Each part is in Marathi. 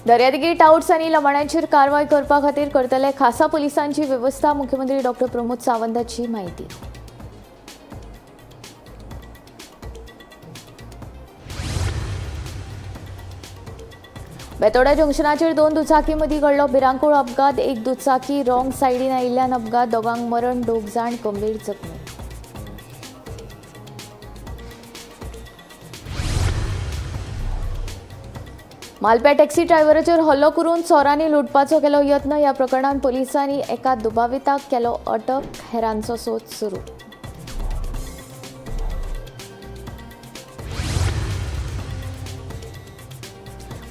दर्यादेगी टाउट्स आणि लमाण्यांचेर कारवाय करपा खातीर करतले खासा पुलिसांची व्यवस्था मुख्यमंत्री डॉ. प्रमोद सावंतांची माहिती. बेतोडा जंक्शनाचेर दोन दुचाकी मदीं घडलो भिरांकूळ अपघात. एक दुचाकी रॉंग सायडीन आयिल्ल्यान अपघात. दोगांक मरण, 2 जाण गंभीर जखमी. मालप्या टॅक्सी ड्रायव्हराचेर हल्लो करून चोरांनी लुटपाचो केलो यत्न. ह्या प्रकरणात पोलिसांनी एका दुबाविताक केलो अटक. हेरांचो सोद सुरू.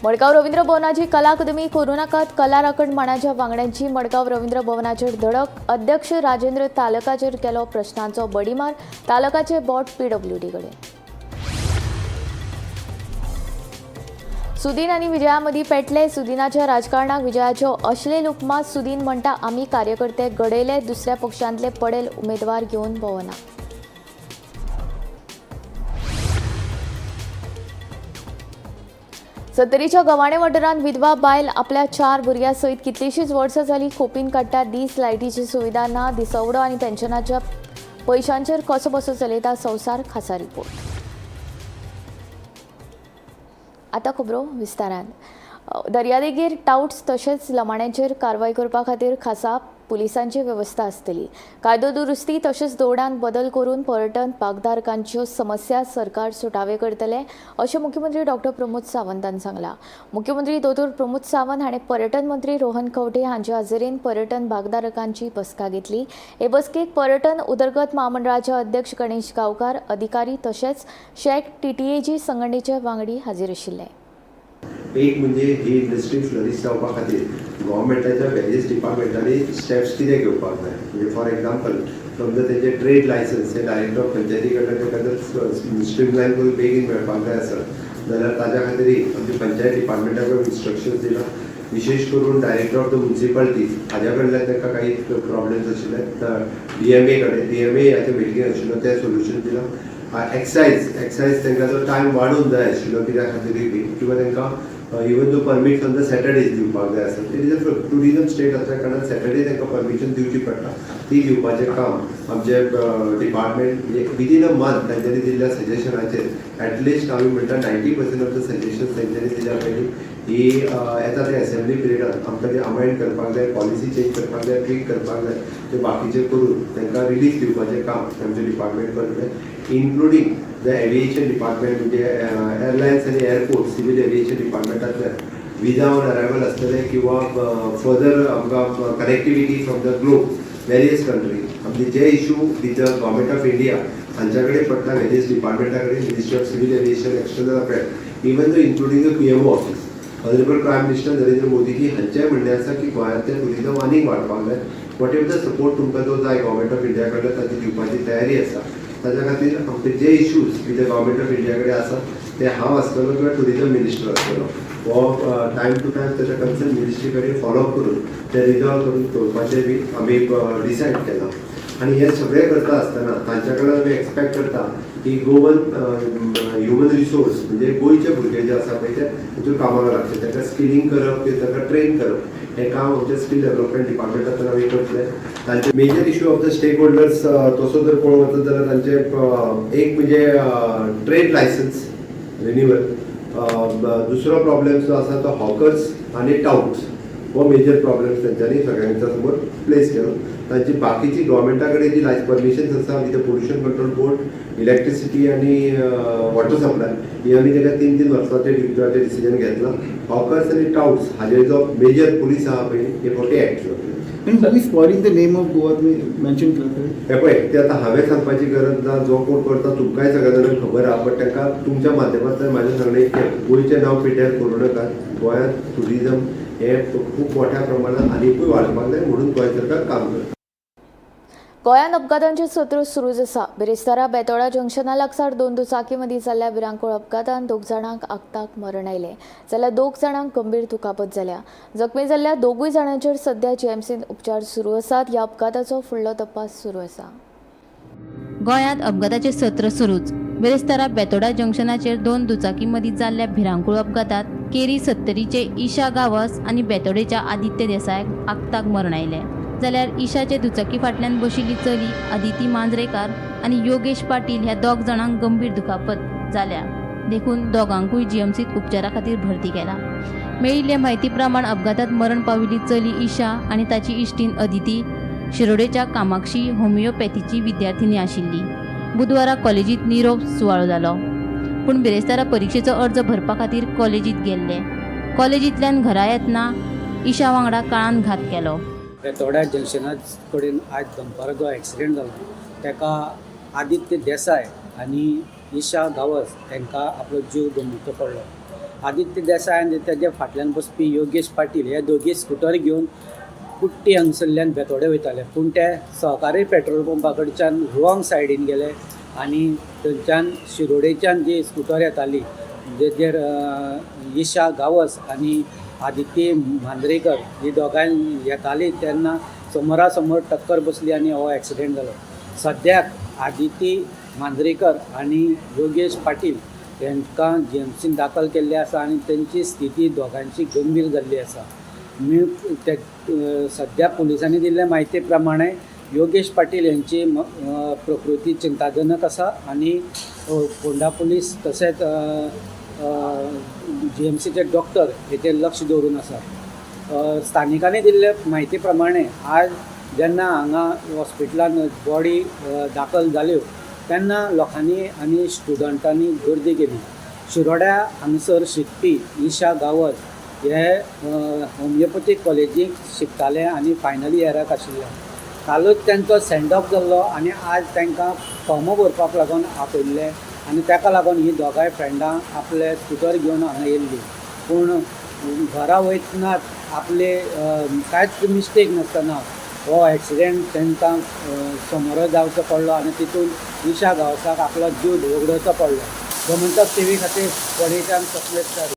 मडगांव रवींद्र भवनाची कला अकादमी कोरोनाकाळात कला राखण मांडाच्या वांगड्यांची मडगांव रवींद्र भवनाचेर धडक. अध्यक्ष राजेंद्र तालकाचेर केलो प्रश्नांचो बडीमार. तालकाचे बोट PWD कडेन. सुदीन आणि विजया मदीं पेटले. सुदिनाच्या राजकारणाक विजयाच्यो अश्लील उपमा. सुदीन म्हणटा आमी कार्यकर्ते घडयले. दुसऱ्या पक्षांतले पडेल उमेदवार घेवन भोवना. सत्तरीच्या गव्हाणे वाठारांत विधवा बायल आपल्या 4 भुरग्यां सयत कितलीशींच वर्सां जालीं खोपीन काडटा. दीस लायटीची सुविधा ना. दिसवडो आनी पेन्शनाच्या पयशांचेर कसो बसो चलयता संवसार. खासा रिपोर्ट. आता खबरो विस्तारान. दर्यादेगेर टाउट्स तशेंच लमाण्यांचेर कारवाय करपा खातीर खासा पुलिसांची व्यवस्था आसतली. कायदो दुरुस्ती तशेंच धोरणांत बदल करून पर्यटन पागधारकांच्यो समस्या सरकार सुटावे करतले अशें मुख्यमंत्री डॉ. प्रमोद सावंतान सांगलां. मुख्यमंत्री दोतोर प्रमोद सावंत हाणें पर्यटन मंत्री रोहन खंवटे हांचे हाजेरीन पर्यटन भागधारकांची बसका घेतली. हे बसकेक पर्यटन उदरगत महामंडळाचे अध्यक्ष गणेश गांवकार, अधिकारी तशेंच शेक TTAG संघटनेचे वांगडी हाजीर आशिल्ले. एक म्हणजे ही इंडस्ट्री फ्लरिश जावपा खातीर गव्हर्मेंटाच्या वेरियस डिपार्टमेंटांनी स्टेप्स कितें घेवपाक जाय. म्हणजे फॉर एग्जाम्पल समजा तेजे ट्रेड लायसन्स हे डायरेक्टर ऑफ पंचायती कडल्यान ताका स्ट्रीमलायन करून बेगीन मेळपाक जाय आसत जाल्यार ताज्या खातीर आमची पंचायत डिपार्टमेंटाकडे इन्स्ट्रक्शन्स दिला. विशेष करून डायरेक्टर ऑफ द म्युनिसिपालिटीज हाज्या कडल्यान तांकां काही प्रॉब्लेम्स आशिल्ले. DMA कडेन DMA हाचे वेगळी आशिल्लो ते सोल्युशन दिलां. एक्सायज तांकां जो टायम वाडून जाय आशिल्लो कित्या खातीर किंवा तांकां इवन दो परमीट समजा सॅटर्डेज दिवपाक जाय आसत. It is a tourism state आसल्या कारणान सॅटर्डे तांकां परमिशन दिवची पडटा. ती दिवपाचें काम आमचे डिपार्टमेंट विदीन अ मंथ तांच्यांनी दिल्ल्या सजेशनाचेर एटलिस्ट आमी म्हणटा 90% ऑफ द सजेशन्स तांच्यांनी दिल्या पयलीं ही येता ते असेंब्ली पिरियडांत आमकां ते अमेंड करपाक जाय, पॉलिसी चेंज करपाक जाय, ट्वीक करपाक जाय. ते बाकीचे करून तांकां रिलीज दिवपाचें काम आमचे डिपार्टमेंट करतलें. इन्क्लुडींग द एविएशन डिपार्टमेंट म्हणजे एअरलायन्स आणि एअरपोर्ट सिव्हिल एविएशन डिपार्टमेंटांतल्यान विजा ऑन अरायवल आसतले किंवा फर्दर आमकां connectivity from the globe various country आमचे जे issue with the government of India हांच्या कडेन पडटा वेरियस डिपार्टमेंटा कडेन ministry of civil aviation, external affairs, even the including the PMO office. Honourable prime minister Narendra Modiji हांचेंय म्हणणें आसा की गोंयांतलें टुरिजम आनीक वाडपाक जाय. वॉट एवर द सपोर्ट तुमकां जो जाय गव्हर्मेंट ऑफ इंडिया कडल्यान ताची दिवपाची तयारी आसा. ताच्या खातीर आमचे जे issues with the government of India कडेन आसा ते हांव आसतलो किंवा टुरिजम मिनिस्टर आसतलो हो टायम टू टायम ताच्या कन्सर्न मिनिस्ट्री कडेन फॉलो करून ते रिजॉल्व करून दवरपाचें बी आमी डिसायड केलां. आनी हे सगळें करता आसतना तांच्या कडल्यान आमी एक्सपेक्ट करता की गोवन ह्युमन रिसोर्स म्हणजे गोंयचे भुरगे जे आसा पळय ते हितून कामाक लागचे. तांकां स्किलिंग करप, तांकां ट्रेन करप हें काम आमच्या स्कील डेव्हलपमेंट डिपार्टमेंटांतल्यान आमी करतले. तांचे major issue of the stakeholders तसो जर पळोवंक वचत जाल्यार तांचे एक म्हणजे ट्रेड लायसन्स रिन्यूवल. दुसरो प्रॉब्लेम जो आसा तो हॉकर्स आनी टाउट्स हो मेजर प्रॉब्लेम्स तांच्यांनी सगळ्यांच्या समोर प्लेस केलो. तांची बाकीची गव्हर्मेंटा कडेन जी परमिशन्स आसा with the pollution control board, electricity आनी वॉटर सप्लाय ही आमी ताका 3-3 वर्सांचे दिवपाचें डिसिजन घेतलां. हॉकर्स आनी टाउट्स हाजेर जो मेजर पुलीस आहा पळय हे फॉटे एक्ट करतले. And who is spoiling the name of Goa mentioned करता. हे पळय ते आतां हांवें सांगपाची गरज ना. जो कोण करता तुमकांय सगळ्या जाणांक खबर आहा. बट तांकां तुमच्या माध्यमांतल्यान म्हाजें सांगणें इतकें गोंयचें नांव पिड्ड्यार करूं नाकात. गोंयांत टुरिजम हे खूब मोठ्या प्रमाणात आनीकूय वाडपाक जाय म्हणून गोंय सरकार काम करता. गोंयांत अपघातांचें सत्र सुरूच आसा. बिरेस्तारा बेतोडा जंक्शना लागसार 2 दुचाकी मदीं जाल्ल्या भिरांकूळ अपघातांत 2 जाणांक आगताक मरण आयलें जाल्यार 2 जाणांक गंभीर दुखापत जाल्या. जखमी जाल्ल्या 2 जाणांचेर सध्या GMCन उपचार सुरू आसात. ह्या अपघाताचो फुडलो तपास सुरू आसा. गोंयांत अपघाताचें सत्र सुरूच. बिरेस्तारा बेतोडा जंक्शनाचेर 2 दुचाकी मदीं जाल्ल्या भिरांकूळ अपघातांत केरी 70चे ईशा गावस आणि बेतोडेच्या आदित्य देसायाक आगताक मरण आयले. जाल्यार ईशाचे दुचाकी फाटल्यान बशिल्ली चली आदिती मांजरेकार आणि योगेश पाटील ह्या दोग जाणांक गंभीर दुखापत जाल्या. देखून दोगांकूय जीएमसीत उपचारा खातीर भरती केला. मेळिल्ले म्हायती प्रमाण अपघातात मरण पाविल्ली चली ईशा आणि ताची इश्टीण अदिती शिरोडेच्या कामाक्षी होमिओपॅथीची विद्यार्थिनी आशिल्ली. बुधवारा कॉलेजीत निरोप सुवाळो जालो. पूण बिरेस्तारा परीक्षेचो अर्ज भरपा खातीर कॉलेजीत गेल्ले. कॉलेजींतल्यान घरा येतना ईशा वांगडा काळान घात केलो. बेतोड्या जंक्शना कडेन आज दनपाराचो एक्सिडेंट जालो. ताका आदित्य देसाय आनी ईशा गावस तांकां आपलो जीव गमोवचो पडलो. आदित्य देसाय आनी ताच्या फाटल्यान बसपी योगेश पाटील हे दोगी स्कुटर घेवन कुट्टी हांगसरल्यान बेतोडे वयताले. पूण ते सहकारी पेट्रोल पंपा कडच्यान रॉंग सायडीन गेले आनी थंयच्यान शिरोडेच्यान जी स्कुटर येताली जेजेर ईशा गावस आनी आदित्य मांद्रेकर ही दोगांय येताली तेन्ना समोरा समोर टक्कर बसली आनी हो एक्सिडेंट जालो. सद्याक आदित्य मांद्रेकर आनी योगेश पाटील तांकां जीएमसीन दाखल केल्ले आसा आनी तांची स्थिती दोगांची गंभीर जाल्ली आसा. सद्या पुलिसांनी दिल्ले म्हायती प्रमाणे योगेश पाटील यांची प्रकृती चिंताजनक आसा आनी फोंडा पुलीस तशेंच जीएमसीचे डॉक्टर हेचेर लक्ष दवरून आसा. स्थानिकांनी दिल्ले म्हायती प्रमाणे आज जेन्ना हांगा हॉस्पिटलान बॉडी दाखल जाल्यो तेन्ना लोकांनी आनी स्टुडंटांनी गर्दी केली. शिरोड्या हांगसर शिकपी ईशा गावत हे होमिओपॅथीक कॉलेजीक शिकताले आनी फायनल इयराक आशिल्ले. कालूच तांचो सेंड ऑफ जाल्लो आनी आज तांकां फॉर्म भरपाक लागून आपयल्ले आनी ताका लागून ही दोगांय फ्रेंडां आपले स्कुटर घेवन हांगा येयल्ली. पूण घरा वयतनाच आपले कांयच मिस्टेक नासतना हो एक्सिडेंट तांकां समोर जावचो पडलो आनी तितून ईशा गावसाक आपलो जीव वगडोवचो पडलो. गोमंतक टीव्ही खातीर फोंडेच्यान कसलेच.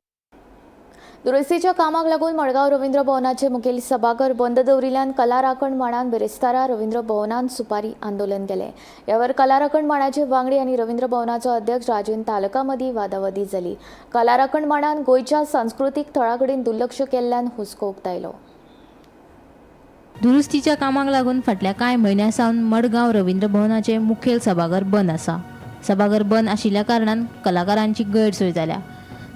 दुरुस्तीच्या कामाक लागून मडगांव रवींद्र भवनाचे मुखेल सभाघर बंद दवरिल्ल्यान कला राखण मांडान बिरेस्तारा रवींद्र भवनान सुपारी आंदोलन केले. यावर कला राखण मांडाचे वांगडी आणि रवींद्र भवनाचो अध्यक्ष राजन तालका मदीं वादावादी जाली. कला राखण मांडान गोंयच्या सांस्कृतीक थळा कडेन दुर्लक्ष केल्ल्यान हुस्को उक्तायलो. दुरुस्तीच्या कामाक लागून फाटल्या कांय म्हयन्यां सावन मडगांव रवींद्र भवनाचे मुखेल सभाघर बंद आसा. सभाघर बंद आशिल्ल्या कारणान कलाकारांची गैरसोय जाल्या.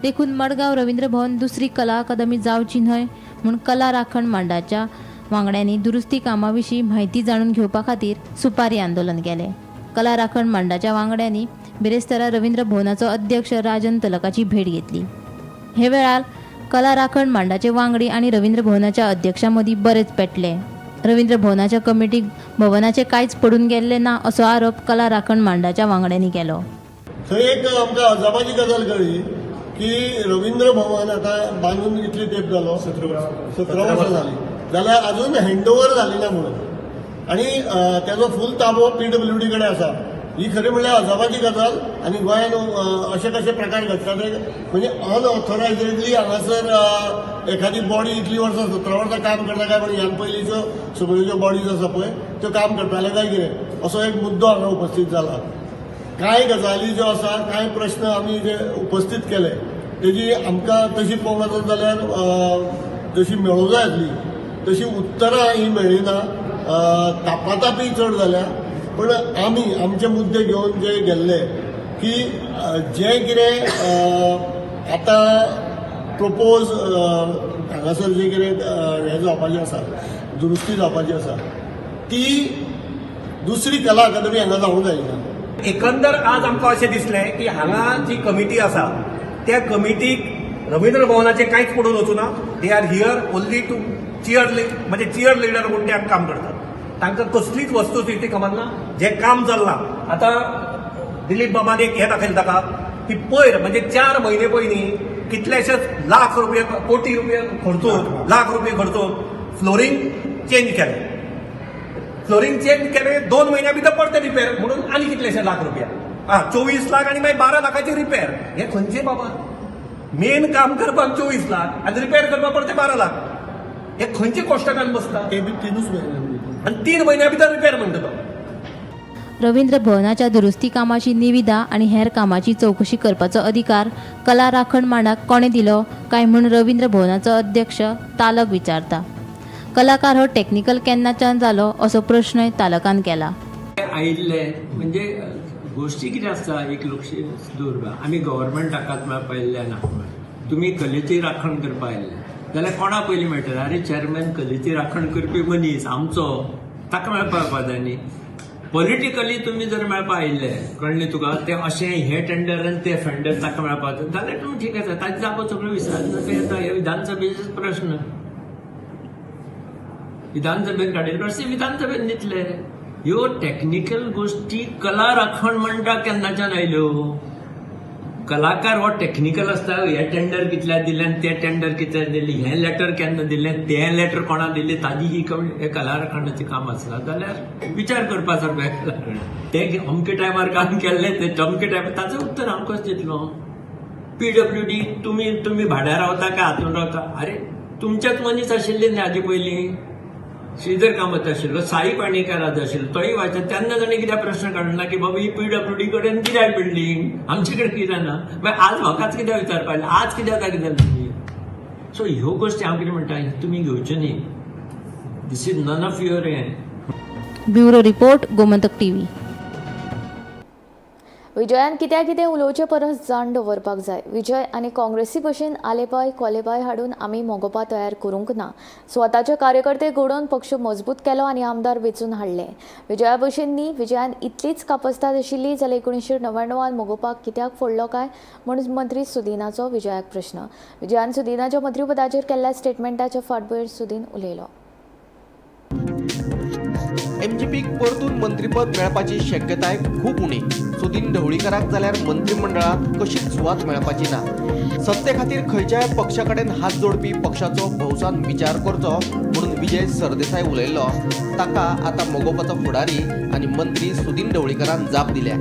देखून मडगांव रवींद्र भवन दुसरी कला अकादमी जावची न्हय म्हूण कला राखण मांडाच्या वांगड्यांनी दुरुस्ती कामा विशीं म्हायती जाणून घेवपा खातीर सुपारी आंदोलन केलें. कला राखण मांडाच्या वांगड्यांनी बिरेस्तारा रवींद्र भवनाचो अध्यक्ष राजन तलकाची भेट घेतली. हे वेळार कला राखण मांडाचे वांगडी आनी रवींद्र भवनाच्या अध्यक्षा मदीं बरेच पेटले. रवींद्र भवनाच्या कमिटीक भवनाचे कांयच पडून गेल्ले ना असो आरोप कला राखण मांडाच्या वांगड्यांनी केलो. थंय एक आमकां अजापाची गजाल कळ्ळी की रवींद्र भवन आतां बांदून इतली तेंप जालो 17 वर्सां जाली जाल्यार अजून हँडओवर जाली ना म्हणून आनी तेजो फूल ताबो PWD कडेन आसा. ही खरी म्हणल्यार अजापाची गजाल आनी गोंयांत अशे कशे प्रकार घडटा ते म्हणजे अनऑथोरायजेडली हांगासर एखादी बॉडी इतली वर्सां 17 वर्सां काम करता काय म्हणून ह्यान पयलींच्यो सगळ्यो बॉडीज आसा पळय त्यो काम करताले काय कितें असो एक मुद्दो हांगा उपस्थित जाला. कांय गजाली ज्यो आसा कांय प्रश्न आमी जे उपस्थित केले तेजी आमकां तशी पळोवंक वचत जाल्यार जशी मेळूंक जाय आसली तशी उत्तरां ही मेळ्ळीना. तापातापी चड जाल्या. पण आमी आमचे मुद्दे घेवन जे गेल्ले की जे कितें आतां प्रपोज हांगासर जे कितें हें जावपाचें आसा दुरुस्ती जावपाची आसा ती दुसरी कला अकादमी हांगा जावंक जायना. एकंदर आज आमकां अशें दिसलें की हांगा जी कमिटी आसा त्या कमिटीक रवींद्र भवनाचें कांयच पडून वचूना. They are here only to म्हणजे चियर लिडर म्हणून ते काम करतात. तांकां कसलीच वस्तुस्थिती खबर ना. जें काम जाल्लां आतां दिलीप बाबान एक हें दाखयलें ताका की पयर म्हणजे 4 म्हयने पयलीं कितलेशेच लाख रुपया कोटी रुपया खर्चून लाख रुपया खर्चून फ्लोरींग चेंज केलें. फ्लोरींग चेंज केलें 2 म्हयन्या भितर परते रिपेर म्हणून आनी कितलेशे लाख रुपया 24 लाख आनी मागीर 12 लाखाची रिपेर. हे खंयचे बाबा मेन काम करपाक 24 लाख आनी रिपेर करपाक परते 12 लाख. हे खंयचे कॉस्टकान बसता. ते बी 3 म्हयने आणि 3 महिन्या भितर रिपेअर म्हणतो तो. रवींद्र भवनाच्या दुरुस्ती कामाची निविदा आणि हेर कामाची चौकशी करपाचो अधिकार कला राखण मांडाक कोणे दिलो काय म्हूण रवींद्र भवनाचो अध्यक्ष तालक विचारता. कलाकार हो टेक्निकल केन्नाच्यान जालो असो प्रश्नय तालकान केला. आयिल्ले म्हणजे गोष्टी कितें आसता एक लक्ष दवरपा आमी गव्हर्मेंटाकाच मेळपा आयिल्ले ना. तुमी कलेची राखण करपा आयिल्ले जाल्यार कोणा पयलीं मेळटलें? अरे चेअरमॅन कलेची राखण करपी मनीस आमचो ताका मेळपा जाय न्ही. पॉलिटिकली तुमी जर मेळपा आयिल्ले कळ्ळें तुका ते अशें हे टेंडर आनी ते फेंडर ताका मेळपा जाल्यार तुमी ठीक आसा ताजे जागो सगळो विचारना येता. हे विधानसभेचेच प्रश्न विधानसभेन काडिल्ले प्रश्न विधानसभेन न्हिदले. ह्यो टेक्निकल गोष्टी कला राखण म्हणटा केन्नाच्यान आयल्यो? कलाकार हो टेक्निकल आसता. हे टेंडर कितल्या दिलें ते टेंडर कितल्या दिलें हें लेटर केन्ना दिलें तें लेटर कोणा दिलें ताजी ही हे कला राखणाचें काम आसता जाल्यार विचार करपासारको. ते अमके टायमार काम केल्लें ते अमके टायमार ताचें उत्तर हांव कशें दितलो? PWD तुमी भाड्यार रावता काय हातून रावता? अरे तुमचेच मनीस आशिल्ले न्ही हाजे पयलीं. श्रीधर कामत आशिल्लो, साई पाणीकार आशिल्लो, तोय वाचत तेन्ना ताणें कित्याक प्रश्न काडना की बाबा ही PWD कडेन कित्याक बिल्डींग आमचे कडेन कित्याक ना? मागीर आज म्हाकाच कित्याक विचारपा आयलें आज कित्याक जागे जालें तुमी? सो ह्यो गोश्टी हांव कितें म्हणटा तुमी घेवच्यो न्ही. दिस इज नन ऑफ युअर हें. Bureau report Gomantak TV. विजयान कितें उलोवचे परस जाण दवरपाक जाय. विजय आनी काँग्रेसी भशेन आलेबाय कोलेबाय हाडून आमी मोगोपा तयार करूंक ना. स्वताचे कार्यकर्ते घडोवन पक्ष मजबूत केलो आनी आमदार वेंचून हाडले. विजया भशेन न्ही. विजयान इतलीच कापस्ताद आशिल्ली जाल्यार 1999 मोगोपाक कित्याक फोडलो काय म्हणून मंत्री सुदिनाचो विजयाक प्रश्न. विजयान सुदिनाच्या मंत्रीपदाचेर केल्ल्या स्टेटमेंटाच्या फाटभुंयेर सुदीन उलयलो. MGPक परतून मंत्रीपद मेळपाची शक्यताय खूप उणी. सुदीन ढवळीकाराक जाल्यार मंत्रिमंडळात कशीच सुवात मेळपाची ना. सत्ते खातीर खंयच्याय पक्षा कडेन हात जोडपी पक्षाचो भौसान विचार करचो म्हणून विजय सरदेसाय उलयल्लो. ताका आतां मोगोपाचो फुडारी आनी मंत्री सुदीन ढवळीकारान जाप दिल्या.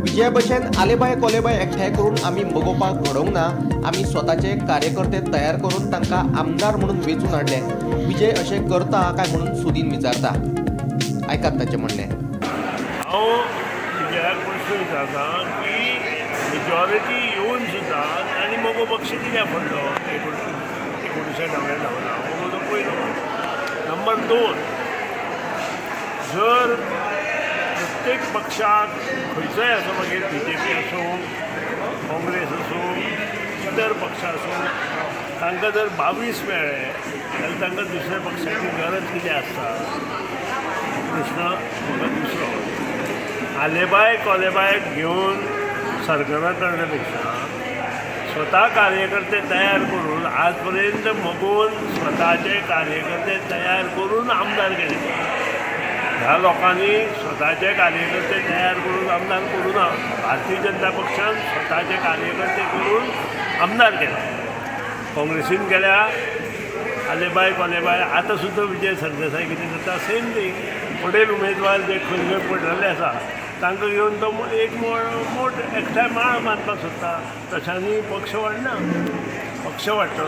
विजया भशेन आलेबाय कोलेबाय एकठांय करून आमी मोगोपा घडोवंक ना. आमी स्वताचे कार्यकर्ते तयार करून तांकां आमदार म्हणून वेंचून हाडले. विजय अशें करता काय म्हणून सुदीन विचारता. ऐकात ताचें म्हणणें. हांव विजयाक प्रश्न विचारता की मेजॉरिटी येवन सुद्दां तांणी मोगो पक्ष कित्याक फोडलो 1999 मोगो तो पयलो. नंबर 2 जर प्रत्येक पक्षाक खंयचोय आसूं मागीर BJP आसूं काँग्रेस आसूं इतर पक्ष आसूं तांकां जर 22 मेळ्ळे जाल्यार तांकां दुसऱ्या पक्षाची गरज कितें आसता? प्रश्न म्हाका दुसरो. आलेबाय कोलेबायक घेवन सरगना करण्यापेक्षा स्वता कार्यकर्ते तयार करून आज पर्यंत मोगोन स्वताचे कार्यकर्ते तयार करून आमदार केले. ह्या लोकांनी स्वताचे कार्यकर्ते तयार करून आमदार करूं ना. भारतीय जनता पक्षान स्वताचे कार्यकर्ते करून आमदार केले. काँग्रेसीन केल्या आलेबाय कोलेबाय. आतां सुद्दां विजय सरदेसाय कितें करता सेम थिंग. फुडेल उमेदवार जे खंय पडलेले आसा तांकां घेवन तो एक मोठ एकठांय माळ मारपाक सोदता. तशांनी पक्ष वाडना. पक्ष वाडटलो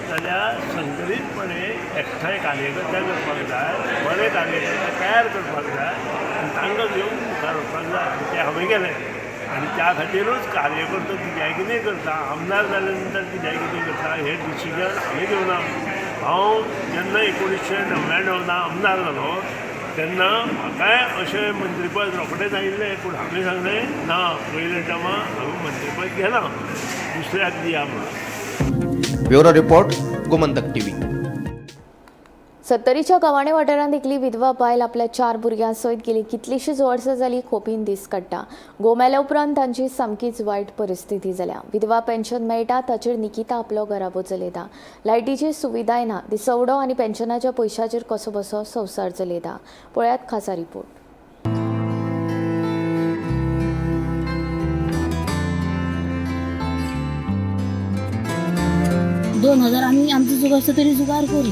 जाल्यार संकरीतपणे एकठांय कार्यकर्ते करपाक जाय. बरे कार्यकर्ते तयार करपाक जाय आनी तांकां घेवन मुखार वचपाक जाय. तें हांवें केलें आनी त्या खातीरूच कार्यकर्तो कित्याक कितें करता आमदार जाल्या नंतर कित्याक कितें करता हें डिसिजन हांवें घेवना. हांव जेन्ना 1999 आमदार जालो तेन्ना म्हाकाय अशें मंत्रीपद रोखडेंच आयिल्लें. पूण हांवें सांगलें ना पयल्या टायमा हांवें मंत्रीपद घेना दुसऱ्याक दिया म्हणून. Bureau report Gomantak TV. 70च्या गवाणे वाठारांत एकली विधवा बायल आपल्या 4 भुरग्यां सयत गेली कितलीशींच वर्सां जाली खोपीन दीस काडटा. घोव मेल्या उपरांत तांची सामकीच वायट परिस्थिती जाल्या. विधवा पेन्शन मेळटा ताचेर निकिता आपलो घराबो चलयता. लायटीची सुविधाय ना. दिसवडो आनी पेन्शनाच्या पयशांचेर कसो बसो संवसार चलयता. पळयात खासा रिपोर्ट. 2000 आम्ही आमचं जुगार तरी जुगार करू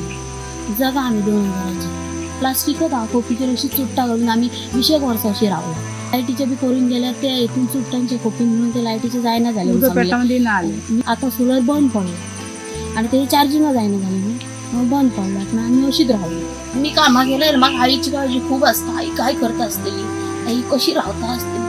जगा आम्ही 2000ची प्लास्टिकच हा खोपीचेर अशी चुट्टा घालून आम्ही 20 वर्सां अशी रावलो. लायटीचे बी करून गेल्यार ते हितून चुट्टांचे खोपी म्हणून ते लायटीचे जायना जाले. आता सोलर बंद पडलो आनी तेजी चार्जिंग जायना जाली न्हू बंद पडल्यात ना आमी अशीच रावली. मी कामाक गेल्यार म्हाका आईची काळजी खूब आसता. आई काय करता आसतली ही कशी रावता आसतली.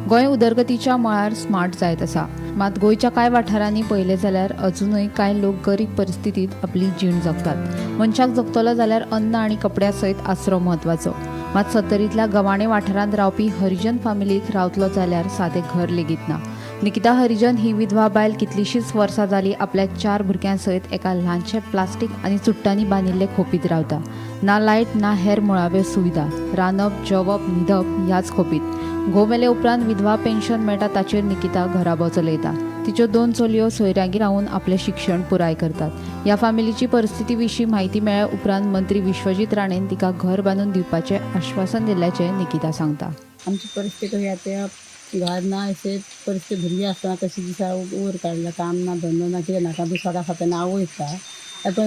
गोंय उदरगतीच्या मळार स्मार्ट जायत आसा, मात गोंयच्या कांय वाठारांनी पळयलें जाल्यार अजूनय कांय लोक गरीब परिस्थितीत आपली जीण जगतात. मनशाक जगतलो जाल्यार अन्न आनी कपड्या सयत आसरो म्हत्वाचो. मात सत्तरींतल्या गवाणे वाठारांत रावपी हरिजन फामिलीक रावतलो जाल्यार सादें घर लेगीत ना. निकिता हरिजन ही विधवा बायल कितलींशींच वर्सां जालीं आपल्या 4 भुरग्यां सयत एका ल्हानशे प्लास्टीक आनी चुट्टांनी बांदिल्ले खोपीत रावता. ना लायट ना हेर मुळाव्यो सुविधा, रांदप जेवप न्हिदप ह्याच खोपीत. घोव मेले उपरांत विधवा पेन्शन मेळटा ताचेर निकिता घराबो चलयता. तिच्यो 2 चलयो सोयऱ्यागी रावून आपलें शिक्षण पुराय करतात. ह्या फामिलीची परिस्थिती विशीं म्हायती मेळ्ळ्या उपरांत मंत्री विश्वजीत राणेन तिका घर बांदून दिवपाचें आश्वासन दिल्ल्याचें निकिता सांगता. आमची परिस्थिती कशी आता घर ना असे परिस्थिती भुरगीं आसतना कशी दिसा वयर काडला, काम ना धंदो ना कितें नाका दुसऱ्या खात्यान हांव वयता. आता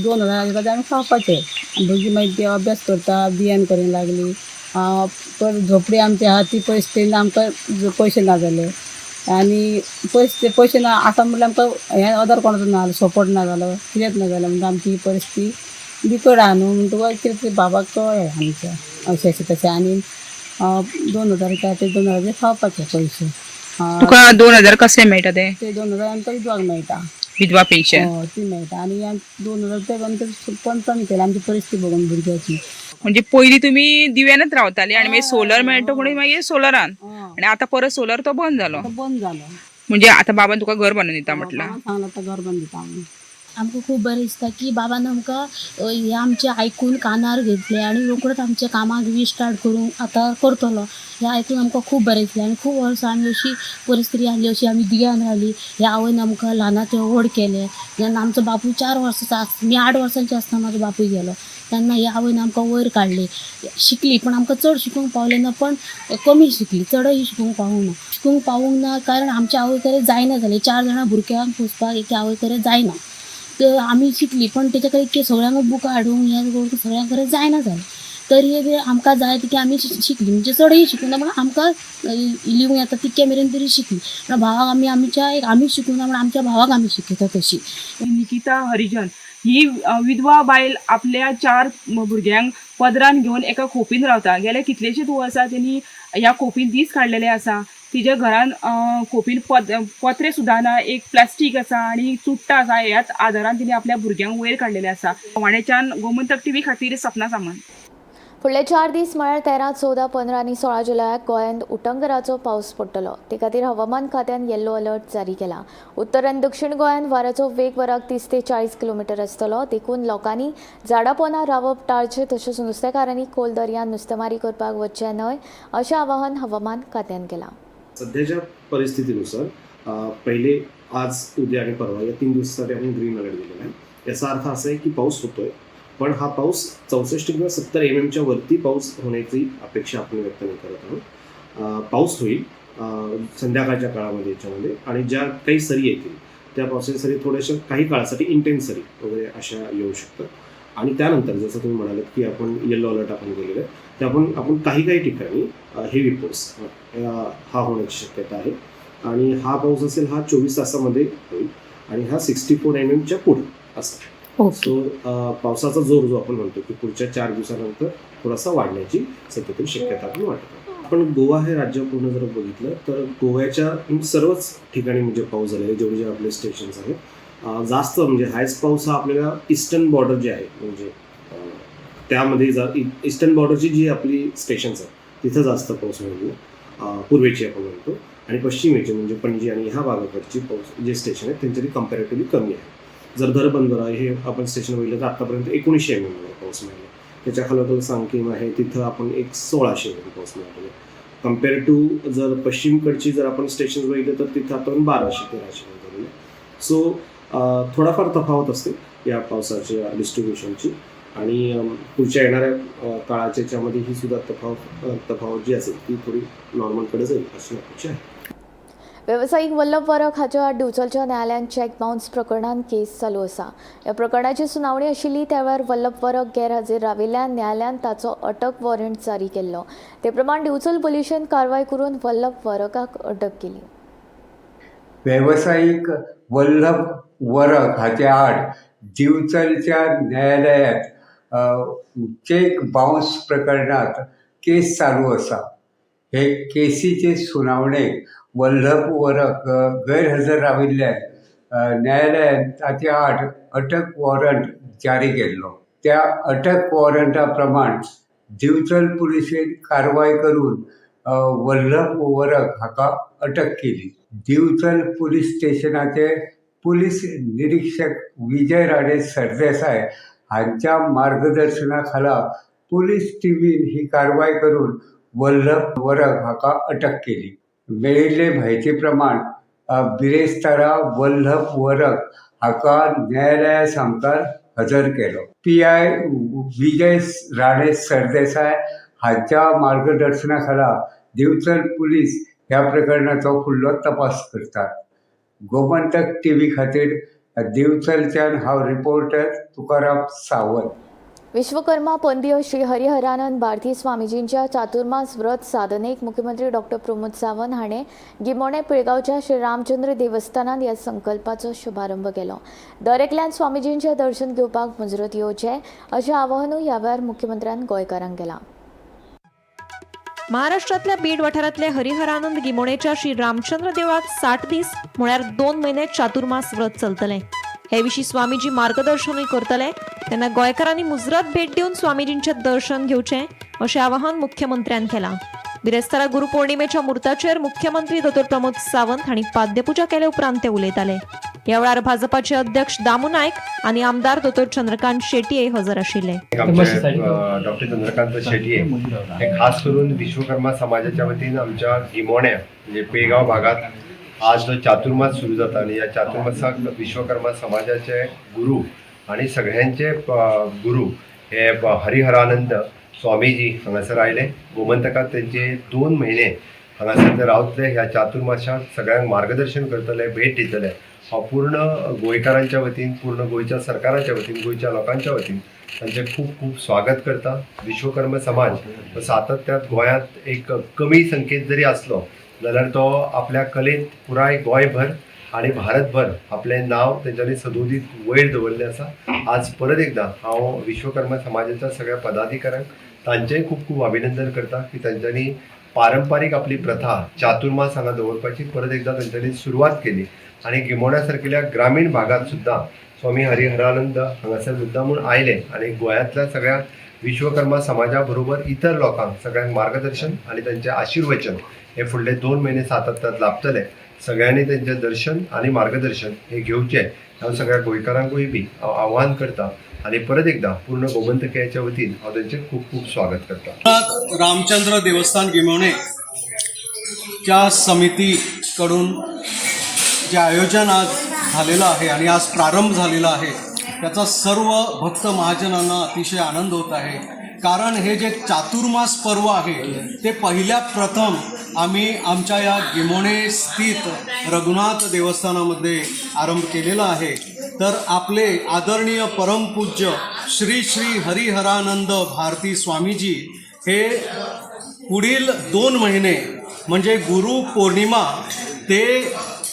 2000 येता आमी खावपाचें. भुरगीं मागीर ती अभ्यास करता, बियान करूंक लागली. पर झोपडी आमची आहा ती पयस आमकां पयशे ना जाले आनी पयशे ना आसा म्हणल्यार आमकां हें अदर कोणाचो ना जालो, सपोर्ट ना जालो, कितेंच ना जालें म्हणजे आमची ही परिस्थिती बिकट आहा न्हू. म्हणटकूच कितें तरी बाबाक कळ्ळें आमच्या अशें अशें तशें आनी 2000 येता ते 2000 खावपाचे पयशे. तुका 2000 कसले मेळटा ते? ते 2000 आमकां विधवाक मेळटा, विधवा पेन्शन. ती मेळटा आनी 2000 ते पंचान केला आमची परिस्थिती बघून भुरग्याची. म्हणजे पयलीं तुमी दिव्यानच रावताली आनी मागीर सोलर मेळटा म्हणून मागीर सोलरान, आनी आतां परत सोलर तो बंद जालो. बंद जालो म्हणजे आतां बाबान तुका घर बांदून दिता म्हटल्यार. सांगला आतां घर बांदून दिता आमी. आमकां खूब बरें दिसता की बाबान आमकां हें आमचें आयकून कानार घेतलें आनी रोखडोच आमच्या कामाक स्टार्ट करूंक आतां करतलो हें आयकून आमकां खूब बरें दिसलें. आनी खूब वर्सां आमी अशी परिस्थिती आसली, अशी आमी दियान रावली. ह्या आवयन आमकां ल्हानाचें व्हड केलें. जेन्ना आमचो बापूय 4 वर्सांचो आसता, मी 8 वर्सांची आसतना म्हाजो बापूय गेलो, तेन्ना ह्या आवयन आमकां वयर काडली. शिकली पण आमकां चड शिकूंक पावलें ना, पण कमी शिकली, चडय शिकूंक पावूंक ना कारण आमच्या आवय कडेन जायना जालें. 4 जाणां भुरग्यांक पोसपाक एके आवय कडेन जायना. तर आमी शिकली पण तेच्या कडेन सगळ्यांक बुकां हाडूंक हें करूंक सगळ्यां कडेन जायना जालें. तरी बी आमकां जाय तितकी आमी शिकली, म्हणजे चडय शिकूंक ना पण आमकां लिवूंक येता तितके मेरेन तरी शिकली. भावाक आमी शिकूंक ना म्हणून आमच्या भावाक आमी शिकयता तशी. निकिता हरिजन ही विधवा बायल आपल्या 4 भुरग्यांक पदरान घेवन एका खोपीन रावता. गेले कितलेशेच वर्सां तेणी ह्या खोपीन दीस काडलेले आसा. तिच्या घरान खोपीन पत्रे सुद्दां ना, एक प्लास्टीक आसा आनी चुट्टां आसा. ह्याच आदारान तिणे आपल्या भुरग्यांक वयर काडलेले आसा. वाणेच्यान गोमंतक TV खातीर सपना सामंत. फुडले 4 दीस म्हळ्यार 13, 14, 15 आनी 16 जुलयाक गोंयांत उटंगराचो पावस पडटलो. ते खातीर हवामान खात्यान येल्लो अलर्ट जारी केला. उत्तर आनी दक्षिण गोंयांत वाऱ्याचो वेग वराक 30 ते 40 किलोमीटर आसतलो. देखून लोकांनी झाडां पोंदा रावप टाळचें, तशेंच नुस्तेकारांनी खोल दर्यांत नुस्तेमारी करपाक वचचें न्हय अशें आवाहन हवामान खात्यान केलां. सध्याच्या परिस्थितीनुसार पहिले आज उद्या आणि परवा या 3 दिवसासाठी आपण ग्रीन अलर्ट दिलेला आहे. याचा अर्थ असा आहे की पाऊस होतोय, पण हा पाऊस 64 किंवा 70 mm वरती पाऊस होण्याची अपेक्षा आपण व्यक्त नाही करत आहोत. पाऊस होईल संध्याकाळच्या काळामध्ये याच्यामध्ये, आणि ज्या काही सरी येतील त्या पावसाच्या सरी थोड्याशा काही काळासाठी इंटेन्स सरी वगैरे अशा येऊ शकतात. आणि त्यानंतर जसं तुम्ही म्हणालात की आपण येल्लो अलर्ट आपण दिलेलं आहे, तर आपण काही ठिकाणी हेवी पाऊस हा होण्याची शक्यता आहे. आणि हा पाऊस असेल हा 24 तासामध्ये होईल आणि हा 64 mm पुढे असेल. सो पावसाचा जोर जो आपण म्हणतो की पुढच्या 4 दिवसानंतर थोडासा वाढण्याची सध्या शक्यता आपण वाटतो. आपण गोवा हे राज्य पूर्ण जर बघितलं तर गोव्याच्या सर्वच ठिकाणी म्हणजे पाऊस झालेला आहे. जेवढे जे आपले स्टेशन्स आहेत जास्त म्हणजे हायस्ट पाऊस हा आपल्याला ईस्टर्न बॉर्डर जे आहे म्हणजे त्यामध्ये ईस्टर्न बॉर्डरची जी आपली स्टेशन्स आहेत तिथं जास्त पाऊस होईल, पूर्वेची आपण म्हणतो, आणि पश्चिमेची म्हणजे पणजी आणि ह्या भागाकडची पाऊस जे स्टेशन आहेत त्यांच्यासाठी कम्पॅरेटिव्हली कमी आहे. जर दरबंदरा हे आपण स्टेशन बघितलं तर आतापर्यंत 1900 mm पाऊस मिळाला. त्याच्या खाली सांगकीम आहे तिथं आपण 1600 mm पाऊस मिळाला. कम्पेअर टू जर पश्चिमकडची जर आपण स्टेशन बघितलं तर तिथं आपण 1200-1300 मिळाले. सो थोडाफार तफावत असते या पावसाच्या डिस्ट्रीब्युशनची, आणि पुढच्या येणाऱ्या काळाच्या याच्यामध्ये ही सुद्धा तफावत जी असेल ती थोडी नॉर्मलकडे जाईल अशी अपेक्षा आहे. व्यावसायिक वल्लभ वरक हाच्या डिवचलच्या न्यायालयात चॅक बाउन्स प्रकरणात केस चालू आसा. ह्या प्रकरणाची सुनावणी आशिल्ली त्या वेळार वल्लभ वरक गैरहजर राविल्ल्यान न्यायालयान ताचो अटक वॉरंट जारी केल्लो. ते प्रमाण डिवचल पुलिशेन कारवाय करून वल्लभ वरकाक अटक केली. व्यावसायिक वल्लभ वरक हाच्या आड दिवचलच्या न्यायालयात चेक बाउन्स प्रकरणात केस चालू आसा. हे केसीचे सुनावणेक वल्लभ वरक गैरहजर राविल्ल्यान न्यायालयान ताचे आड अटक वॉरंट जारी केल्लो. त्या अटक वॉरंटा प्रमाण दिवचल पुलिसेन कारवाय करून वल्लभ वरक हाका अटक केली. दिवचल पुलीस स्टेशनाचे पुलीस निरीक्षक विजय राणे सरदेसाय हांच्या मार्गदर्शना खाला पुलीस टीमीन ही कारवाय करून वल्लभ वरक हाका अटक केली. मेळिल्ले म्हायती प्रमाण बिरेस्तारा वल्लभ वरक हाका न्यायालया सामकार हजर केलो. PI विजय राणे सरदेसाय हांच्या मार्गदर्शना खाला दिवचल पुलीस ह्या प्रकरणाचो फुडलो तपास करतात. गोमंतक TV खातीर दिवचलच्यान हांव रिपोर्टर तुकाराम सावंत. विश्वकर्मा पंदीय श्री हरिहरानंद भारती स्वामीजींच्या चातुर्मास व्रत साधनेक मुख्यमंत्री डॉ. प्रमोद सावंत हाणें गिमोणे पिळगांवच्या श्री रामचंद्र देवस्थानांत ह्या संकल्पाचो शुभारंभ केलो. दरेकल्यान स्वामीजींचें दर्शन घेवपाक मुजरत येवचें अशें आवाहनूय ह्या वेळार मुख्यमंत्र्यान गोंयकारांक केलां. महाराष्ट्रातल्या बीड वाठारांतले हरिहरानंद गिमोणेच्या श्री रामचंद्र देवळात 60 दीस म्हळ्यार 2 म्हयने चातुर्मास व्रत चलतलें. हे विशीं स्वामीजी मार्गदर्शनूय करतले तेन्ना गोंयकारांनी मुजरत भेट दिवन स्वामीजींचें दर्शन घेवचें अशें आवाहन मुख्यमंत्र्यान केलां. बिरेस्तारा गुरुपौर्णिमेच्या मुर्ताचेर मुख्यमंत्री डॉ. प्रमोद सावंत हांणी पाद्यपुजा केले उपरांत ते उलयताले. ह्या वेळार भाजपाचे अध्यक्ष दामू नायक आनी आमदार डॉ. चंद्रकांत शेटये हजर आशिल्ले. डॉ. चंद्रकांत शेटये हे खास करून विश्वकर्मा समाजाच्या वतीन आमच्या गिमोण्या म्हणजे पेगांव भागात आज जो चातुर्मास सुरू जाता आणि या चातुर्मासाक विश्वकर्मा समाजाचे गुरु आणि सगळ्यांचे गुरु हे हरिहरानंद स्वामीजी हांगासर आयले. गोमंतकात त्यांचे 2 महिने हांगासर ते रावतले. ह्या चातुर्मासाक सगळ्यांक मार्गदर्शन करतले, भेट दितले. हांव पूर्ण गोंयकारांच्या वतीन, पूर्ण गोंयच्या सरकाराच्या वतीन, गोंयच्या लोकांच्या वतीन तांचे खूप खूप स्वागत करता. विश्वकर्मा समाज सातत्यात गोंयांत एक कमी संख्येत जरी असलो जाल्यार तो आपल्या कलेत पुराय गोंयभर आणि भारतभर आपलें नांव तेंच्यांनी सदोदीत वयर दवरलें आसा. आज परत एकदां हांव विश्वकर्मा समाजाच्या सगळ्या पदाधिकाऱ्यांक तांचेंय खूब खूब अभिनंदन करता की तांच्यांनी पारंपारीक आपली प्रथा चातुर्मास हांगा दवरपाची परत एकदां तांच्यांनी सुरवात केली. आणि गिमोण्या सारकिल्या ग्रामीण भागात सुद्दां स्वामी हरिहरानंद हांगासर मुद्दामून आयले आणि गोंयांतल्या सगळ्या विश्वकर्मा समाजा बरोबर इतर लोकांक सगळ्यांक मार्गदर्शन आणि त्यांचे आशीर्वचन हे फुडले 2 महिने सातत्यात लाभतले. सगळ्यांनी त्यांचे दर्शन आणि मार्गदर्शन हे घेवचे हांव सगळ्या गोंयकारांकूय बी आव्हान करता आणि परत एकदा पूर्ण गोमंतकाच्या वतीन हांव त्यांचे खूप खूप स्वागत करता. रामचंद्र देवस्थान गिमोणे च्या समितीकडून जे आयोजन आज झालेलं आहे आणि आज प्रारंभ झालेला आहे त्याचा सर्व भक्त महाजनांना अतिशय आनंद होत आहे. कारण हे जे चातुर्मास पर्व आहे ते पहिल्या प्रथम आम्ही आमच्या या गिमोणे स्थित रघुनाथ देवस्थानामध्ये आरंभ केलेला आहे. तर आपले आदरणीय परमपूज्य श्री श्री हरिहरानंद भारती स्वामीजी हे पुढील 2 महिने म्हणजे गुरु पौर्णिमा ते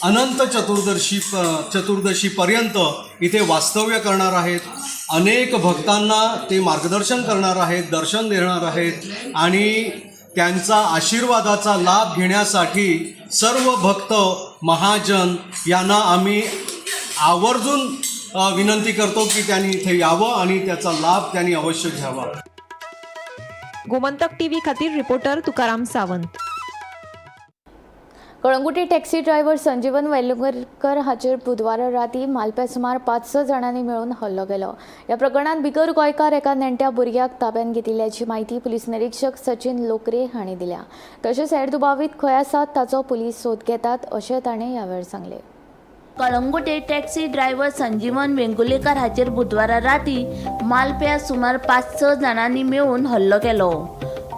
अनंत चतुर्दशीपर्यंत इथे वास्तव्य करणार आहेत. अनेक भक्तांना ते मार्गदर्शन करणार आहेत, दर्शन देणार आहेत आणि त्यांचा आशीर्वादाचा लाभ घेण्यासाठी सर्व भक्त महाजन यांना आम्ही आवर्जून विनंती करतो की त्यांनी इथे यावं आणि त्याचा लाभ त्यांनी अवश्य घ्यावा. गोमंतक TV खातीर reporter Tukaram Sawant. Calangute taxi driver Sanjeevan Velungarkar हाचेर बुधवारा राती मालप्या सुमार 5-6 जाणांनी मेळून हल्लो केलो. ह्या प्रकरणात भितर गोंयकार एका नेणट्या भुरग्याक ताब्यात घेतिल्ल्याची माहिती पुलीस निरीक्षक सचिन लोकरे हांणी दिल्या. तशेंच हेर दुबावीत खंय आसात ताचो पुलीस सोद घेतात अशें ताणें ह्या वेळार सांगलें. कळंगुटे टॅक्सी ड्रायव्हर संजीवन वेंगुर्लेकर हाचेर बुधवारा राती मालप्या सुमार 5-6 जाणांनी मेळून हल्लो केलो.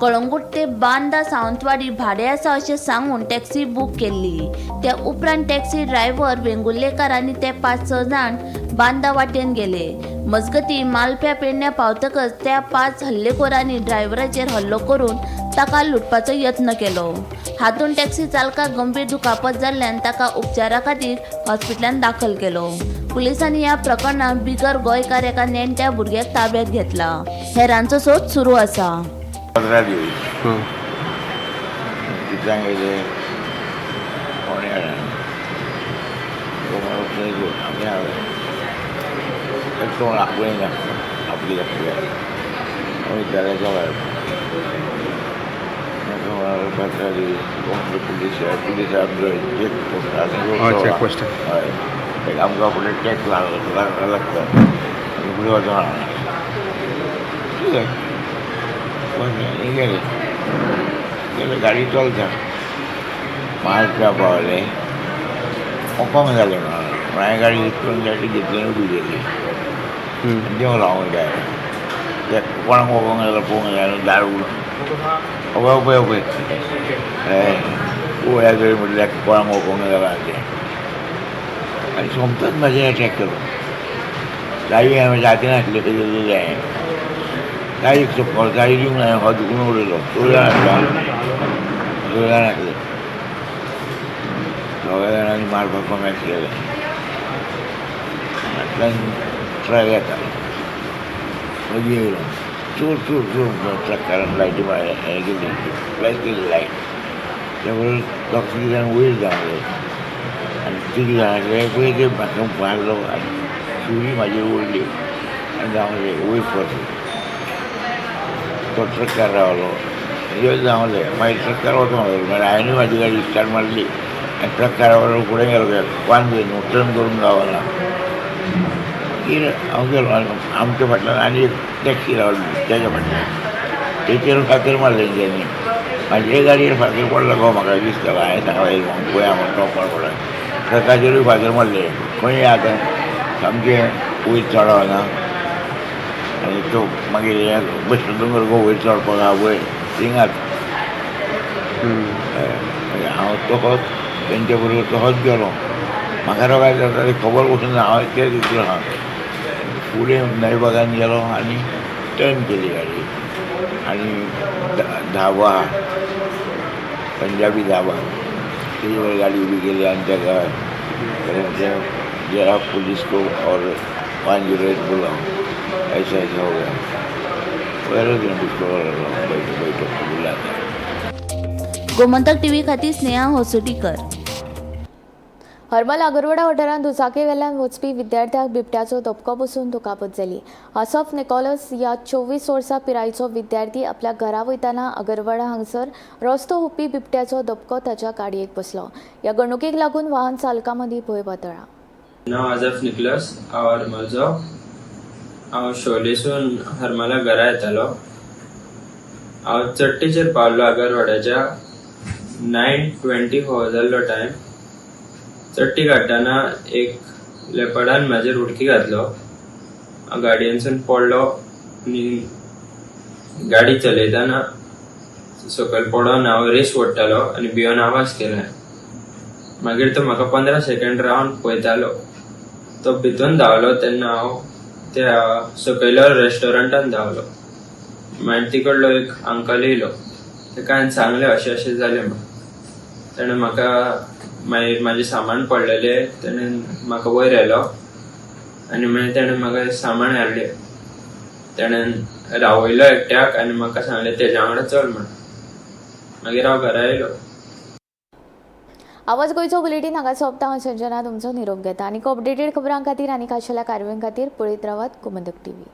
कळंगूट ते बांदा सावंतवाडी भाडे आसा अशें सांगून टॅक्सी बूक केल्ली. त्या उपरांत टॅक्सी ड्रायव्हर वेंगुर्लेकर आनी ते 5-6 जाण बांदा वाटेन गेले. मजगतीं मालप्या पेडण्या पावतकच त्या 5 हल्लेखोरांनी ड्रायव्हराचेर हल्लो करून ताका लुटपाचो यत्न केलो. हातूंत टॅक्सी चालकाक गंभीर दुखापत जाल्ल्यान ताका उपचारा खातीर हॉस्पिटलांत दाखल केलो. पुलिसांनी ह्या प्रकरणात बिगर गोंयकार एका नेणट्या भुरग्याक ताब्यात घेतला. हेरांचो सोद सुरू आसा. 15 दिवस कितल्यांक येयले कोणे कोण आपणें आपली विद्यालयाच्या भायर 15 दीस पुलीस हय आमकां फुडें टॅक्स लागता फुडें वचून ठीक आहे गेले गाडी चलता महाराष्ट्रा पावले ओपन जालें म्हणून हांवें गाडी इतून गाडी घेतली उडी गेली देव लावूंक जाय ते कोणाक ओपन जाल्यार पळोवंक जाय दार उगडून पळय पळय कडेन म्हटल्यार कोणाक ओपन जालां तें आनी सोमतोच म्हाजें अटॅक केलो गाडी हांवें जाती नासली खंय जाय गाडी चुकलो गाडी दिवंक ना हो दुखून उडयलो चोयला नासले दोगां जाणांनी मारपाक कमेंट केलें ट्राय येता मदीं येयलो चोर चोर चोर ट्रकारान लायटी हें केली लायट केली लायट त्या बरोबर दोग तीग जाण वयर जावले आनी तीग जाणांचे पळय ते म्हाका मारलो आनी सुरी म्हाजेर ओडली आनी जावले वयर परत तो ट्रकार रावलो यो जावले मागीर ट्रकार वचूंक लागलो मागीर हांवें म्हाजी गाडी स्टार्ट मारली आनी ट्रकारा बरोबर फुडें गेलो पान घेवन टर्न करूंक गावना हांव गेलो आमच्या फाटल्यान आनी एक टॅक्सी रावली तेच्या फाटल्यान तेचेर फातर मारले तेणी म्हाजे गाडयेर फातर पडलो गो म्हाका दिसतालो हांवें सांगलें पळय हांव टॉपार पडला ट्रकाचेरूय फातर मारले खंय आतां सामकें वयर चडना आनी तो मागीर हें बसलो दोंगर गो वयर चडपाक आहा पळय थिंगाच हांव तोच तेंचे बरोबर तोच गेलो म्हाका रोगाय जाता तें खबर वचून हांव तें दिसलो हा फुडें नळबागान गेलो आनी टर्न केली गाडी आनी धाबा पंजाबी धाबा तेजे वयर गाडी उबी केली आनी तेका जरा पुलिस को और 508 बुलाओ ऐसा हो गया पहले दिन बैठक बुलाता. गोमंतक टीव्ही खातीर स्नेहा होसुटीकर. हरमल आगरवाडा वाठारांत दुचाकी वेल्यान वचपी विद्यार्थ्याक बिबट्याचो धपको बसून दुखापत जाली. आसफ निकोलस ह्या 24 वर्सां पिरायेचो विद्यार्थी आपल्या घरा वयताना आगरवाडा हांगसर रस्तो हुपी बिबट्याचो धपको ताच्या गाडयेक बसलो. ह्या घडणुकेक लागून वाहन चालकां मदीं भंय पातळ्ळा. नांव आजफ निकोलस हांव हरमलचो. हांव शोलेसून हरमला घरा येतालो. हांव चट्टेचेर पावलो आगरवाड्याच्या 9:20 हो जाल्लो टायम. चट्टी काडटाना एक लेपडान म्हाजेर उडकी घातलो. हांव गाडयेनसून पडलो आनी गाडी चलयताना सकयल पडोन हांव रेस ओडटालो आनी भिवन आवाज केलो. मागीर तो म्हाका 15 सेकंड रावन पळयतालो. तो भितून धांवलो तेन्ना हांव त्या सकयल्या रेस्टॉरंटान धांवलो. मागीर तिकडलो एक अंकल येयलो. ताका हांवें सांगलें अशें अशें जालें म्हणून. ताणें म्हाका मागीर म्हाजें सामान पडलेलें ताणें म्हाका वयर व्हेलो आनी मागीर ताणें म्हाका सामान हाडलें. ताणें रावयलो एकट्याक आनी म्हाका सांगलें तेज्या वांगडा चल म्हणून. मागीर हांव घरा येयलो. आवाज गोंयचो बुलेटीन हांगा सोंपता. हांव संजना तुमचो निरोप घेता. आनीक अपडेटेड खबरां खातीर आनी खाशेल्या कारवाईं खातीर पळयत रावात गोमंतक टीव्ही.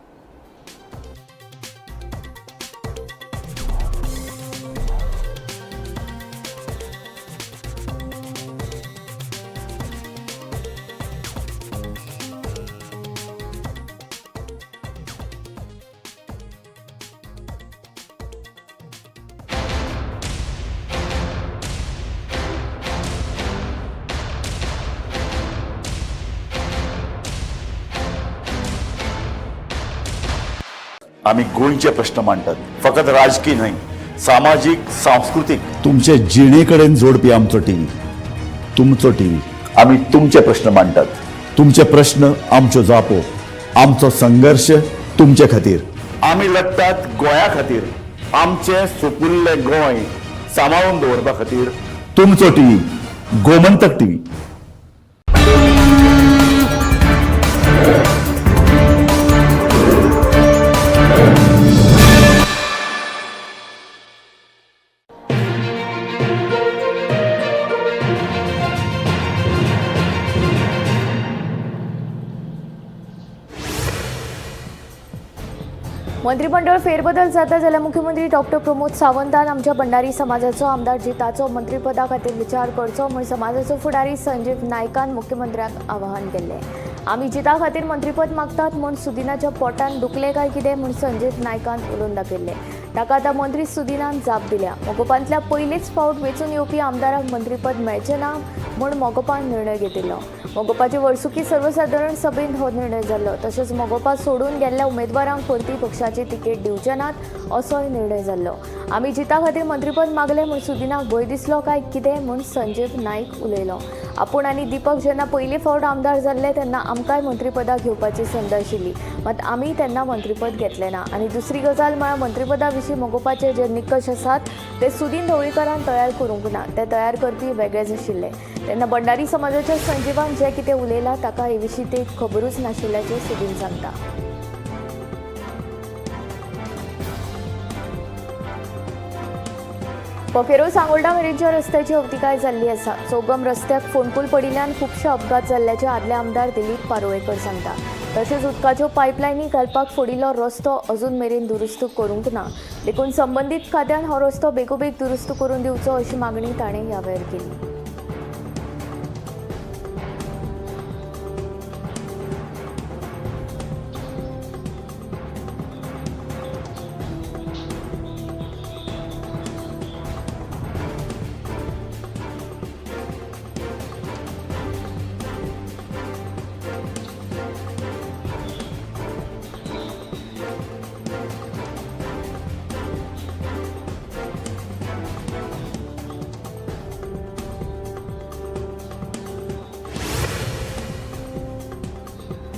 आम्ही गोंयचे प्रश्न मांडटात. फकत राजकीय न्हय, सामाजीक सांस्कृतिक. तुमचे जिणेकडेन जोडपी आमचो टीव्ही, तुमचो टीव्ही. आम्ही तुमचे प्रश्न मांडटात. तुमचे प्रश्न आमच्यो जापो. आमचो संघर्श तुमचे खातीर. आम्ही लढटात गोंया खातीर. आमचे सोपुल्ले गोंय सांबाळून दवरपा खातीर तुमचो टीव्ही गोमंतक टीव्ही. मंत्रिमंडळ फेरबदल जाता जाल्यार मुख्यमंत्री डॉक्टर प्रमोद सावंतान आमच्या भंडारी समाजाचो आमदार जिताचो मंत्रिपदा खातीर विचार करचो म्हूण समाजाचो फुडारी संजीव नायकान मुख्यमंत्र्यांक आवाहन केल्लें. आमी जिता खातीर मंत्रिपद मागतात म्हूण सुदिनाच्या पोटान दुखले काय कितें म्हूण संजीव नायकान उलोवन दाखयल्लें. ताका आतां मंत्री सुदिनान जाप दिल्या. मोगोपांतल्या पयलेच फावट वेंचून येवपी आमदाराक मंत्रिपद मेळचें ना म्हूण मोगोपान निर्णय घेतिल्लो. मोगोपाचे वर्सुकी सर्वसाधारण सभेंत हो निर्णय जाल्लो. तशेंच मोगोपा सोडून गेल्ल्या उमेदवारांक परती पक्षाची तिकेट दिवचे नात असोय निर्णय जाल्लो. आमी जिता खातीर मंत्रिपद मागलें म्हूण सुदिनाक भंय दिसलो काय कितें म्हूण संजीव नायक उलयलो. आपूण आनी दीपक जेन्ना पयले फावट आमदार जाल्ले तेन्ना आमकांय मंत्रिपदा घेवपाची संद आशिल्ली, मात आमी तेन्ना मंत्रिपद घेतलें ना. आनी दुसरी गजाल म्हळ्यार मंत्रिपदा विशीं मोगोपाचे जे निकश आसात ते सुदीन ढवळीकरान तयार करूंक ना. ते तयार करपी वेगळेच आशिल्ले. तेन्ना भंडारी समाजाच्या संजीवान जें कितें उलयलां ताका हे विशीं ते खबरूच नाशिल्ल्याचें सुदीन सांगता. पखेरो सांगोर्डा मेरेनच्या रस्त्याची अवतिकाय जाल्ली आसा. चौगम रस्त्याक फोंडकूल पडिल्ल्यान खुबशे अपघात जाल्ल्याचे आदले आमदार दिलीप पारोळेकर सांगता. तशेंच उदकाच्यो पायपलायनी घालपाक फोडिल्लो रस्तो अजून मेरेन दुरुस्त करूंक ना. देखून संबंदीत खात्यान हो रस्तो बेगोबेग दुरुस्त करून दिवचो अशी मागणी ताणें ह्या वेळार केली.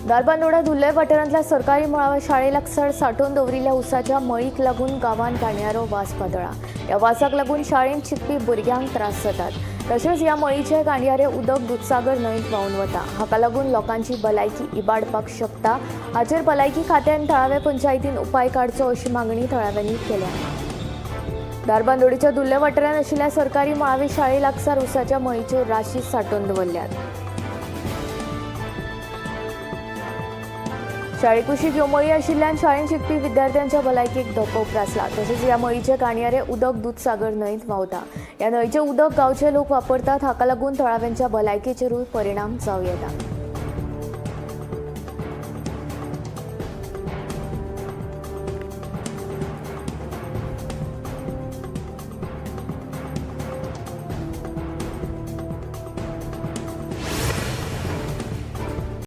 दारबांदोडा धुल्ले वाठारांतल्या सरकारी मुळाव्या शाळे लागसार सांठोवन दवरिल्ल्या उसाच्या मळीक लागून गांवांत घाणयारो वास पातळ्ळा. ह्या वासाक लागून शाळेंत शिकपी भुरग्यांक त्रास जातात. तशेंच ह्या मळीचे घाणयारे उदक दूधसागर न्हंयत व्हांवन वता. हाका लागून लोकांची भलायकी इबाडपाक शकता. हाचेर भलायकी खात्यान थळाव्या पंचायतीन उपाय काडचो अशी मागणी थळाव्यांनी केल्या. दारबांदोडेच्या धुल्ले वाठारांत आशिल्ल्या सरकारी मुळावी शाळे लागसार उसाच्या मळीच्यो राशी सांठोवन दवरल्यात. शाळे कुशीक ह्यो मळी आशिल्ल्यान शाळेंत शिकपी विद्यार्थ्यांच्या भलायकेक धोको उप्रासला. तशेंच ह्या मळीचे घाणयारे उदक दूधसागर न्हंयत व्हांवता. ह्या न्हंयचें उदक गांवचे लोक वापरतात. हाका लागून थळाव्यांच्या भलायकेचेरूय परिणाम जावं येता.